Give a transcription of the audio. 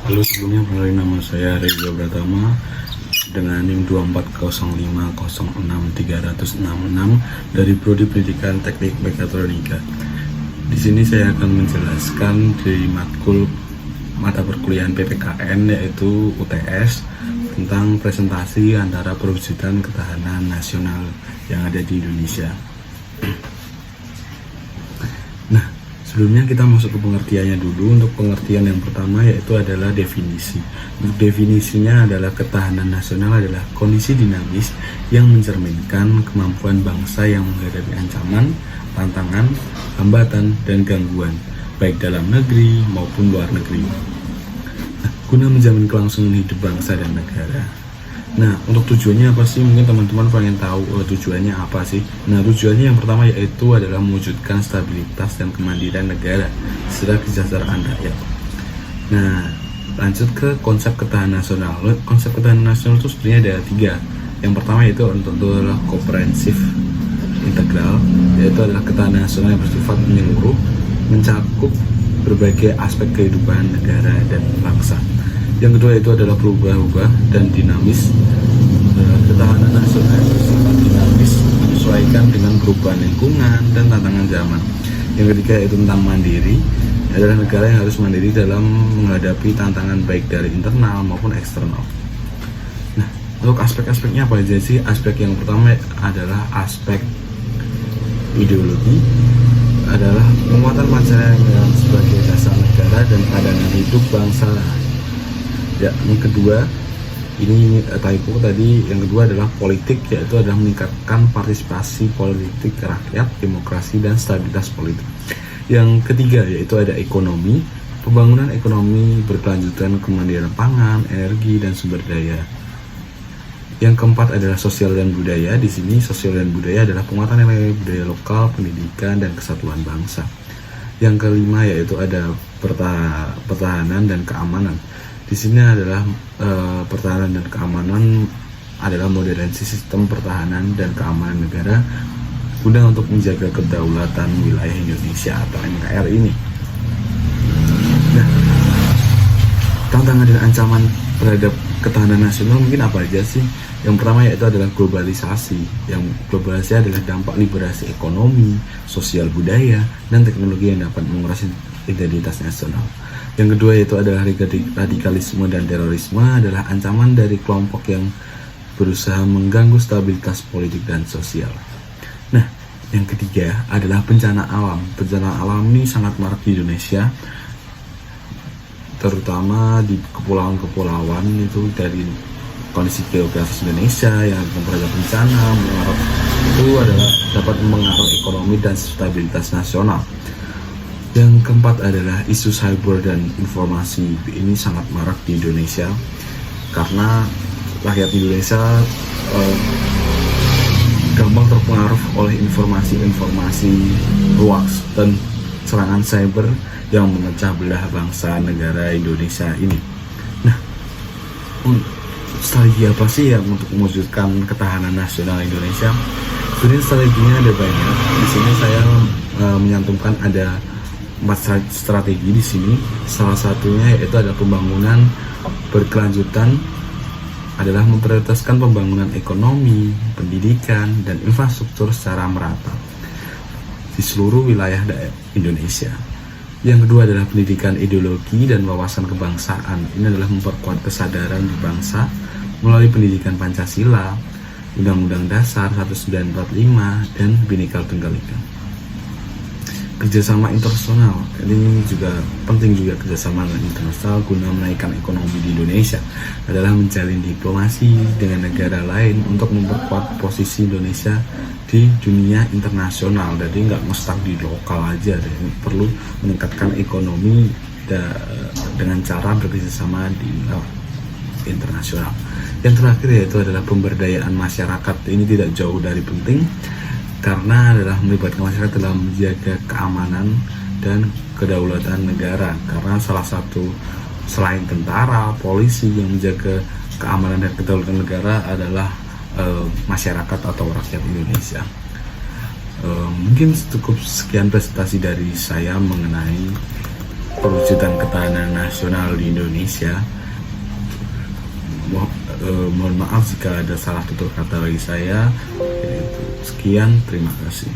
Halo, sebelumnya kenalin, nama saya Reza Pratama dengan NIM 240506366 dari Prodi Pendidikan Teknik Mekatronika. Di sini saya akan menjelaskan di matkul mata perkuliahan PPKN yaitu UTS tentang presentasi antara perwujudan ketahanan nasional yang ada di Indonesia. Nah, sebelumnya kita masuk ke pengertiannya dulu. Untuk pengertian yang pertama yaitu adalah definisi. Untuk definisinya adalah ketahanan nasional adalah kondisi dinamis yang mencerminkan kemampuan bangsa yang menghadapi ancaman, tantangan, hambatan, dan gangguan baik dalam negeri maupun luar negeri. Nah, guna menjamin kelangsungan hidup bangsa dan negara. Nah, untuk tujuannya apa sih? Mungkin teman-teman pengen tahu tujuannya apa sih? Nah, tujuannya yang pertama yaitu adalah mewujudkan stabilitas dan kemandirian negara serta kesejahteraan rakyat. Nah, lanjut ke konsep ketahanan nasional. Konsep ketahanan nasional itu sebenarnya ada 3. Yang pertama yaitu adalah komprehensif integral, yaitu adalah ketahanan nasional yang bersifat menyeluruh, mencakup berbagai aspek kehidupan negara dan bangsa. Yang kedua itu adalah berubah-ubah dan dinamis. Ketahanan nasional yang bersifat dinamis menyesuaikan dengan perubahan lingkungan dan tantangan zaman. Yang ketiga itu tentang mandiri, adalah negara yang harus mandiri dalam menghadapi tantangan baik dari internal maupun eksternal. Nah, untuk aspek-aspeknya apa aja sih? Aspek yang pertama adalah aspek ideologi, adalah penguatan Pancasila sebagai dasar negara dan padanan hidup bangsa. Ya, yang kedua, ini typo tadi. Yang kedua adalah politik, yaitu adalah meningkatkan partisipasi politik rakyat, demokrasi, dan stabilitas politik. Yang ketiga yaitu ada ekonomi, pembangunan ekonomi berkelanjutan, kemandirian pangan, energi, dan sumber daya. Yang keempat adalah sosial dan budaya. Di sini sosial dan budaya adalah penguatan nilai budaya lokal, pendidikan, dan kesatuan bangsa. Yang kelima yaitu ada pertahanan dan keamanan. Di sini adalah pertahanan dan keamanan adalah modernisasi sistem pertahanan dan keamanan negara guna untuk menjaga kedaulatan wilayah Indonesia atau NKRI ini. Nah, tantangan dan ancaman terhadap ketahanan nasional mungkin apa aja sih? Yang pertama yaitu adalah globalisasi. Yang globalisasi adalah dampak liberasi ekonomi, sosial budaya, dan teknologi yang dapat menguras identitas nasional. Yang kedua yaitu adalah radikalisme dan terorisme, adalah ancaman dari kelompok yang berusaha mengganggu stabilitas politik dan sosial. Nah, yang ketiga adalah bencana alam. Bencana alam ini sangat marak di Indonesia, terutama di kepulauan-kepulauan itu dari kondisi geografis Indonesia yang memperoleh bencana itu adalah dapat mengaruh ekonomi dan stabilitas nasional. Yang keempat adalah isu cyber dan informasi. Ini sangat marak di Indonesia karena rakyat Indonesia gampang terpengaruh oleh informasi-informasi hoax dan serangan cyber yang memecah belah bangsa negara Indonesia ini. Nah, strategi apa sih yang untuk mewujudkan ketahanan nasional Indonesia? Sebenarnya strateginya ada banyak. Di sini saya menyantumkan ada 4 strategi di sini. Salah satunya yaitu adalah pembangunan berkelanjutan, adalah memprioritaskan pembangunan ekonomi, pendidikan, dan infrastruktur secara merata di seluruh wilayah Indonesia. Yang kedua adalah pendidikan ideologi dan wawasan kebangsaan. Ini adalah memperkuat kesadaran di bangsa melalui pendidikan Pancasila, Undang-Undang Dasar 1945, dan Bhinneka Tunggal Ika. Kerjasama internasional, ini juga penting juga kerjasama internasional guna menaikkan ekonomi di Indonesia, adalah menjalin diplomasi dengan negara lain untuk memperkuat posisi Indonesia di dunia internasional. Jadi nggak ngestak di lokal aja, jadi perlu meningkatkan ekonomi dengan cara bekerjasama di internasional. Yang terakhir yaitu adalah pemberdayaan masyarakat. Ini tidak jauh dari penting karena adalah melibatkan masyarakat dalam menjaga keamanan dan kedaulatan negara. Karena salah satu selain tentara, polisi yang menjaga keamanan dan kedaulatan negara adalah masyarakat atau rakyat Indonesia. Mungkin cukup sekian presentasi dari saya mengenai perwujudan ketahanan nasional di Indonesia. Mohon maaf jika ada salah tutur kata bagi saya. Sekian, terima kasih.